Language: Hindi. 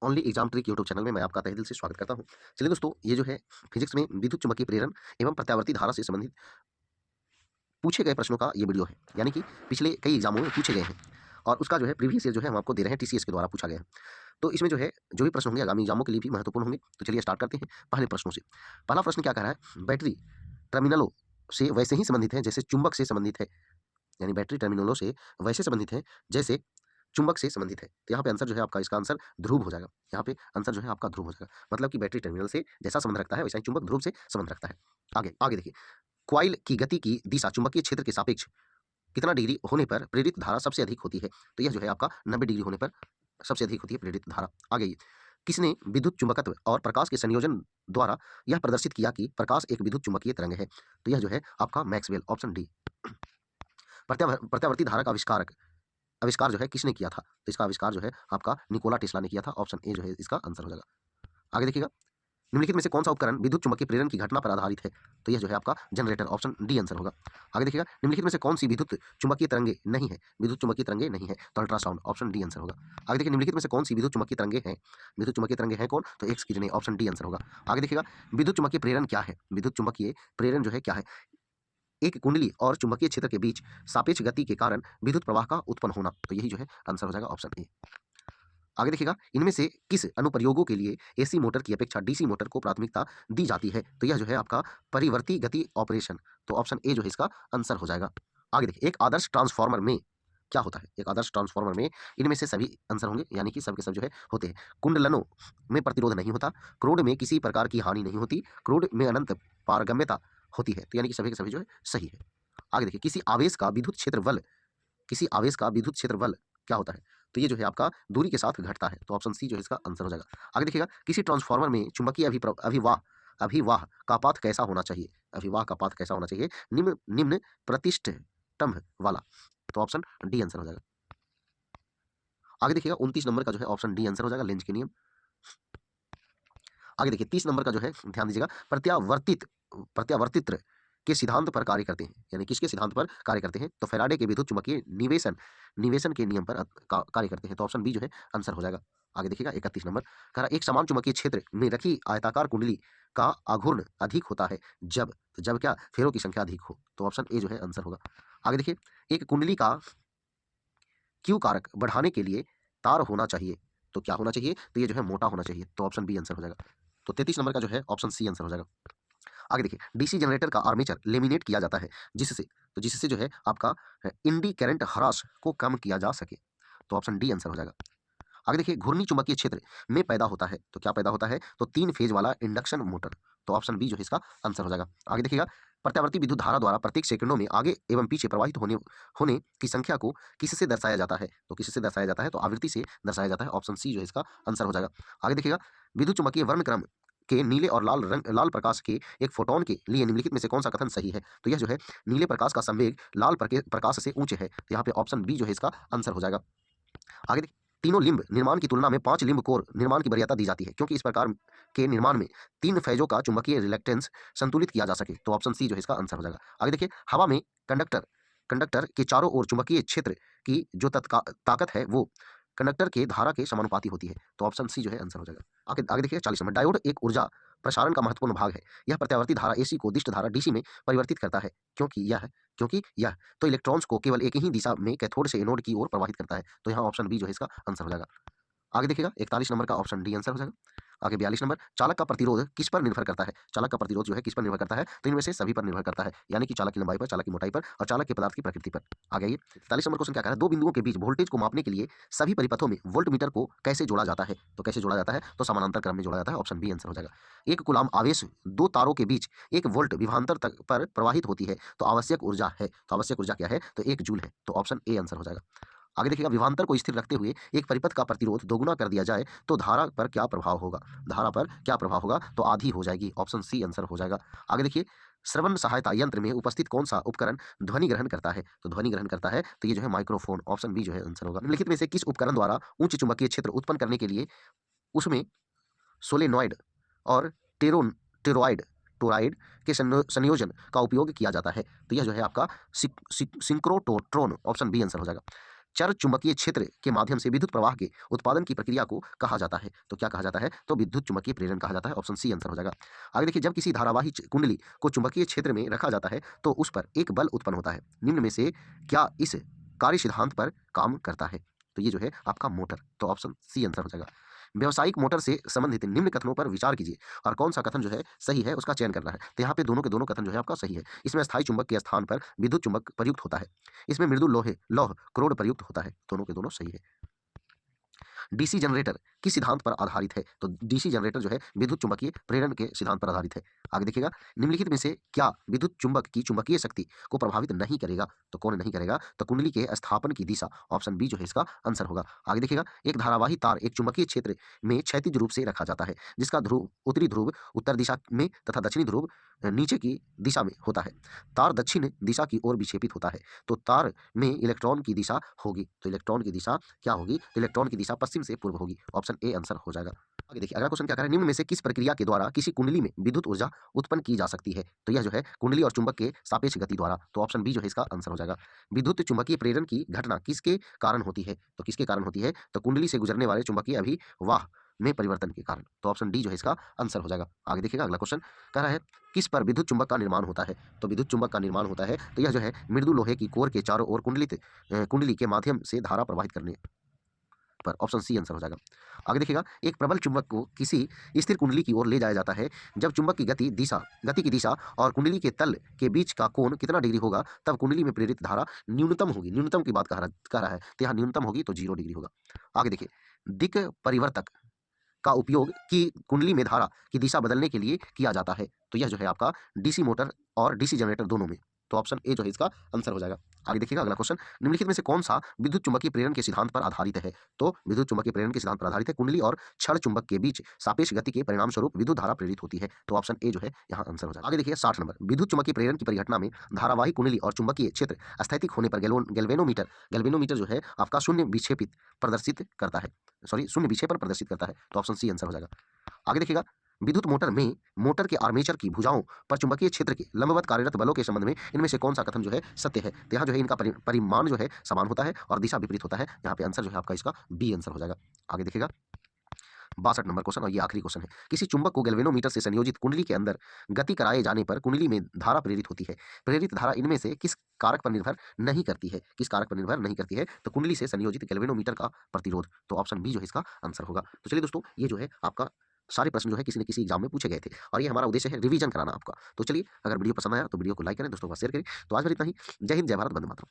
Only exam trick YouTube channel में मैं आपका तहे दिल से स्वागत करता हूं। चलिए दोस्तों, ये जो है फिजिक्स में विद्युत चुम्बकीय प्रेरण एवं प्रत्यावर्ती धारा से संबंधित पूछे गए प्रश्नों का ये वीडियो है। यानी कि पिछले कई एग्जामों में पूछे गए हैं और उसका जो है प्रीवियस ईयर जो है हम आपको दे रहे हैं, टीसीएस के द्वारा पूछा गया है। तो इसमें जो भी प्रश्न होंगे आगामी एग्जामों के लिए भी महत्वपूर्ण होंगे। तो चलिए स्टार्ट करते हैं पहले प्रश्नों से। पहला प्रश्न क्या कह रहा है? बैटरी टर्मिनलों से वैसे ही संबंधित है जैसे चुंबक से संबंधित है। यानी बैटरी टर्मिनलों से वैसे संबंधित है जैसे चुंबक से संबंधित है। तो यहाँ पे आंसर जो है आपका, इसका आंसर ध्रुव हो जाएगा। यहाँ पे आंसर जो है आपका ध्रुव हो जाएगा। मतलब कि बैटरी टर्मिनल से जैसा संबंध रखता है वैसा ही चुंबक ध्रुव से संबंध रखता है। आगे आगे देखिए, कॉइल की गति की दिशा चुंबकीय क्षेत्र के सापेक्ष कितना डिग्री होने पर प्रेरित धारा सबसे अधिक होती है? तो यह जो है आपका 90 डिग्री होने पर सबसे अधिक होती है प्रेरित धारा। आगे ये, किसने विद्युत चुंबकत्व और प्रकाश के संयोजन द्वारा यह प्रदर्शित किया कि प्रकाश एक विद्युत चुंबकीय तरंग है? तो यह जो है आपका मैक्सवेल, ऑप्शन डी। प्रत्यावर्ती धारा का आविष्कार जो है किसने किया था? तो इसका आविष्कार जो है आपका निकोला टेस्ला ने किया था। ऑप्शन ए जो है इसका आंसर हो जाएगा। आगे देखिएगा, निम्नलिखित में से कौन सा उपकरण विद्युत चुम्बकीय प्रेरण की घटना पर आधारित है? तो यह जो है आपका जनरेटर, ऑप्शन डी आंसर होगा। आगे देखिएगा, निम्नलिखित में से कौन सी विद्युत चुम्बकीय तरंगे नहीं है? विद्युत चुम्बकीय तरंगे नहीं है तो अल्ट्रासाउंड, ऑप्शन डी आंसर होगा। आगे देखिए, निम्नलिखित में से कौन सी विद्युत चुम्बकीय तरंगे हैं? विद्युत चुम्बकीय तरंगे हैं कौन? तो एक्स किरणें, ऑप्शन डी आंसर होगा। आगे देखिएगा, विद्युत चुम्बकीय प्रेरण क्या है? विद्युत चुम्बकीय प्रेरण जो है क्या है? एक कुंडली और चुंबकीय क्षेत्र के बीच सापेक्ष गति के कारण विद्युत प्रवाह का उत्पन्न होना। तो यही जो है आंसर हो जाएगा, ऑप्शन ए। आगे देखिएगा, इनमें से किस अनुप्रयोगों के लिए एसी मोटर की अपेक्षा डीसी मोटर को प्राथमिकता दी जाती है? तो यह जो है आपका परिवर्ती गति ऑपरेशन। तो ऑप्शन ए जो है इसका आंसर हो जाएगा। आगे देखिए, एक आदर्श ट्रांसफार्मर में क्या होता है? एक आदर्श ट्रांसफार्मर में इनमें से सभी आंसर होंगे, यानी कि सब के सब जो है होते हैं। कुंडलनों में प्रतिरोध नहीं होता, क्रोड में किसी प्रकार की हानि नहीं होती, क्रोड में अनंत पारगम्यता होती है। तो यानी कि सभी के सभी जो है सही है। आगे देखिए, किसी आवेश का विद्युत क्षेत्र बल क्या होता है? तो ये जो है आपका दूरी के साथ घटता है। तो ऑप्शन सी जो है इसका आंसर हो जाएगा। आगे देखिएगा, किसी ट्रांसफार्मर में चुंबकीय अभिवाह अभिवाह का पाथ कैसा होना चाहिए? अभिवाह का पाथ कैसा होना चाहिए? निम्न निम्न प्रतिष्ठम्भ वाला। तो ऑप्शन डी आंसर हो जाएगा। आगे देखिएगा, 29 नंबर का जो है ऑप्शन डी आंसर हो जाएगा, लेंज के नियम। आगे देखिए, 30 नंबर का जो है ध्यान दीजिएगा, प्रत्यावर्तित्र के सिद्धांत पर कार्य करते हैं। यानी किसके सिद्धांत पर कार्य करते हैं? तो फैराडे के विद्युत चुम्बकीय निवेशन निवेशन के नियम पर कार्य करते हैं। तो ऑप्शन बी जो है आंसर हो जाएगा। आगे देखिएगा, 31 नंबर कह रहा, एक समान चुंबकीय क्षेत्र में रखी आयताकार कुंडली का आघूर्ण अधिक होता है जब क्या फेरों की संख्या अधिक हो। तो ऑप्शन ए जो है आंसर होगा। आगे देखिए, एक कुंडली का क्यू कारक बढ़ाने के लिए तार होना चाहिए। तो क्या होना चाहिए? तो ये जो है मोटा होना चाहिए। तो ऑप्शन बी आंसर हो जाएगा। तो 33 नंबर का जो है ऑप्शन सी आंसर हो जाएगा। आगे देखिए, डीसी जनरेटर का आर्मेचर लेमिनेट किया जाता है जिससे जो है आपका इंडी करंट हरास को कम किया जा सके। तो ऑप्शन डी आंसर हो जाएगा। आगे देखिए, घूर्णी चुंबकीय क्षेत्र में पैदा होता है। तो क्या पैदा होता है? तो 3 फेज वाला इंडक्शन मोटर। तो ऑप्शन बी जो है इसका आंसर हो जाएगा। आगे देखिएगा, प्रत्यावर्ती विद्युत धारा द्वारा प्रत्येक सेकंडों में आगे एवं पीछे प्रवाहित होने होने की संख्या को किससे दर्शाया जाता है? तो किससे दर्शाया जाता है? तो आवृत्ति से दर्शाया जाता है। ऑप्शन सी जो है इसका आंसर हो जाएगा। आगे देखिएगा, विद्युत चुम्बकीय वर्णक्रम के नीले और लाल प्रकाश के एक फोटोन के लिए निम्नलिखित में से कौन सा कथन सही है? तो यह जो है, नीले प्रकाश का संवेग लाल प्रकाश से ऊंचे है। तो यहाँ पे ऑप्शन बी जो है इसका आंसर हो जाएगा। आगे देखिए, तीनों लिंब निर्माण की तुलना में 5 लिंब कोर निर्माण की वरीयता दी जाती है क्योंकि इस प्रकार के निर्माण में 3 फेजों का चुंबकीय रिलेक्टेंस संतुलित किया जा सके। तो ऑप्शन सी जो है इसका आंसर हो जाएगा। आगे देखिए, हवा में कंडक्टर कंडक्टर के चारों ओर चुंबकीय क्षेत्र की जो ताकत है वो कंडक्टर के धारा के समानुपाती होती है। तो ऑप्शन सी जो है आंसर हो जाएगा। आगे आगे देखिए, 40 नंबर, डायोड एक ऊर्जा प्रसारण का महत्वपूर्ण भाग है। यह प्रत्यावर्ती धारा एसी को दिष्ट धारा डीसी में परिवर्तित करता है क्योंकि यह तो इलेक्ट्रॉन्स को केवल एक ही दिशा में कैथोड से एनोड की ओर प्रवाहित करता है। तो यहाँ ऑप्शन बी जो है इसका आंसर हो जाएगा। आगे देखिएगा, 41 नंबर का ऑप्शन डी आंसर हो जाएगा। आगे 42 नंबर, चालक का प्रतिरोध किस पर निर्भर करता है? चालक का प्रतिरोध जो है किस पर निर्भर करता है? तो इनमें से सभी पर निर्भर करता है, यानी कि चालक की लंबाई पर, चालक की मोटाई पर और चालक के पदार्थ की प्रकृति पर। आगे आइए, 43 नंबर क्वेश्चन क्या कह रहा है, दो बिंदुओं के बीच वोल्टेज को मापने के लिए सभी परिपथों में वोल्ट मीटर को कैसे जोड़ा जाता है? तो कैसे जोड़ा जाता है? तो समानांतर क्रम में जोड़ा जाता है। ऑप्शन बी आंसर हो जाएगा। एक कूलाम आवेश दो तारों के बीच 1 वोल्ट विभवांतर तक पर प्रवाहित होती है तो आवश्यक ऊर्जा है। तो आवश्यक ऊर्जा क्या है? तो 1 जूल है। तो ऑप्शन ए आंसर हो जाएगा। आगे देखिएगा, विभवांतर को स्थिर रखते हुए एक परिपथ का प्रतिरोध दोगुना कर दिया जाए तो धारा पर क्या प्रभाव होगा? धारा पर क्या प्रभाव होगा? तो आधी हो जाएगी। ऑप्शन सी आंसर हो जाएगा। आगे देखिए, श्रवण सहायता यंत्र में उपस्थित कौन सा उपकरण ध्वनि ग्रहण करता है? तो ध्वनि ग्रहण करता है तो ये जो है माइक्रोफोन। ऑप्शन बी जो है आंसर होगा। निम्नलिखित में से किस उपकरण द्वारा उच्च चुंबकीय क्षेत्र उत्पन्न करने के लिए उसमें सोलेनॉइड और टेरोन टेरोइड टोराइड के संयोजन का उपयोग किया जाता है? तो यह जो है आपका सिंक्रोटोट्रॉन। ऑप्शन बी आंसर हो जाएगा। चर चुंबकीय क्षेत्र के माध्यम से विद्युत प्रवाह के उत्पादन की प्रक्रिया को कहा जाता है। तो क्या कहा जाता है? तो विद्युत चुम्बकीय प्रेरण कहा जाता है। ऑप्शन सी आंसर हो जाएगा। आगे देखिए, जब किसी धारावाही कुंडली को चुंबकीय क्षेत्र में रखा जाता है तो उस पर एक बल उत्पन्न होता है। निम्न में से क्या इस कार्य सिद्धांत पर काम करता है? तो ये जो है आपका मोटर, तो ऑप्शन सी आंसर हो जाएगा। व्यावसायिक मोटर से संबंधित निम्न कथनों पर विचार कीजिए और कौन सा कथन जो है सही है उसका चयन करना है। तो यहाँ पे दोनों के दोनों कथन जो है आपका सही है। इसमें स्थायी चुंबक के स्थान पर विद्युत चुंबक प्रयुक्त होता है। इसमें मृदु लौह क्रोड प्रयुक्त होता है। दोनों के दोनों सही है। डीसी जनरेटर किस सिद्धांत पर आधारित है? तो डीसी जनरेटर जो है विद्युत चुंबकीय प्रेरण के सिद्धांत पर आधारित है। आगे देखिएगा, निम्नलिखित में से क्या विद्युत चुंबक की चुंबकीय शक्ति को प्रभावित नहीं करेगा? तो कौन नहीं करेगा? तो कुंडली के स्थापन की दिशा, ऑप्शन बी जो है इसका आंसर होगा। आगे देखिएगा, एक धारावाही तार एक चुंबकीय क्षेत्र में क्षैतिज रूप से रखा जाता है, जिसका ध्रुव उत्तरी ध्रुव उत्तर दिशा में तथा दक्षिणी ध्रुव नीचे की दिशा में होता है। तार दक्षिण दिशा की ओर विक्षेपित होता है, तो तार में इलेक्ट्रॉन की दिशा होगी। तो इलेक्ट्रॉन की दिशा क्या होगी? तो इलेक्ट्रॉन की दिशा पश्चिम से पूर्व होगी। ऑप्शन ए आंसर हो जाएगा। आगे देखिए, अगला क्वेश्चन क्या कह रहा है? निम्न में से किस प्रक्रिया के द्वारा किसी कुंडली में विद्युत ऊर्जा उत्पन्न की जा सकती है? तो यह जो है कुंडली और चुंबक के सापेक्ष गति द्वारा। तो ऑप्शन बी जो है इसका आंसर हो जाएगा। विद्युत चुंबकीय प्रेरण की घटना किसके कारण होती है? तो किसके कारण होती है? तो कुंडली से गुजरने वाले चुंबकीय अभिवाह में परिवर्तन के कारण। तो ऑप्शन डी जो है इसका आंसर हो जाएगा। आगे देखिएगा, अगला क्वेश्चन कह रहा है किस पर विद्युत चुंबक का निर्माण होता है? तो विद्युत चुंबक का निर्माण होता है तो यह जो है मृदु लोहे की कोर के चारों ओर कुंडली के माध्यम से धारा प्रवाहित करने पर। ऑप्शन सी आंसर हो जाएगा। आगे देखिएगा, एक प्रबल चुंबक को किसी स्थिर कुंडली की ओर ले जाया जाता है। जब चुंबक की गति की दिशा और कुंडली के तल के बीच का कोण कितना डिग्री होगा तब कुंडली में प्रेरित धारा न्यूनतम होगी। न्यूनतम की बात कह रहा है तो यहाँ न्यूनतम होगी तो 0 डिग्री होगा। आगे देखिए, दिक् परिवर्तक का उपयोग की कुंडली में धारा की दिशा बदलने के लिए किया जाता है। तो यह जो है आपका डीसी मोटर और डीसी जनरेटर दोनों में। तो ऑप्शन ए जो है इसका आंसर हो जाएगा। आगे देखिएगा, अगला क्वेश्चन, निम्नलिखित में से कौन सा विद्युत चुंबकीय प्रेरण के सिद्धांत पर आधारित है? तो विद्युत चुंबकीय प्रेरण के सिद्धांत पर आधारित है। कुंडली और क्षण चुंबक के बीच सापेक्ष गति के परिणाम स्वरूप विद्युत धारा प्रेरित होती है। तो ऑप्शन ए जो है यहाँ आंसर हो जाएगा। आगे देखिए 60 नंबर, विद्युत चुंबकीय प्रेरण की परिघटना में धारावाही कुंडली और चुंबकीय क्षेत्र स्थैतिक होने पर गैल्वेनोमीटर जो है आपका शून्य विक्षेपित प्रदर्शित करता है, शून्य विक्षेपण प्रदर्शित करता है। तो ऑप्शन सी आंसर हो जाएगा। आगे देखिएगा, विद्युत मोटर में मोटर के आर्मेचर की भुजाओं पर चुंबकीय क्षेत्र के लंबवत कार्यरत बलों के संबंध में इनमें से कौन सा कथन जो है सत्य है? तो यहाँ जो है इनका परिमाण जो है समान होता है और दिशा विपरीत होता है। यहाँ पे आंसर जो है आपका इसका बी आंसर हो जाएगा। आगे देखिएगा 62 नंबर क्वेश्चन, और ये आखिरी क्वेश्चन है। किसी चुंबक को गैल्वेनोमीटर से संयोजित कुंडली के अंदर गति कराए जाने पर कुंडली में धारा प्रेरित होती है। प्रेरित धारा इनमें से किस कारक पर निर्भर नहीं करती है? किस कारक पर निर्भर नहीं करती है? तो कुंडली से संयोजित गैल्वेनोमीटर का प्रतिरोध। तो ऑप्शन बी जो है इसका आंसर होगा। तो चलिए दोस्तों, ये जो है आपका सारे प्रश्न जो है किसी न किसी एग्जाम में पूछे गए थे और ये हमारा उद्देश्य है रिवीजन कराना आपका। तो चलिए, अगर वीडियो पसंद आया तो वीडियो को लाइक करें, दोस्तों को शेयर करें। तो आज फिर इतना ही। जय हिंद, जय भारत, वंदे मातरम।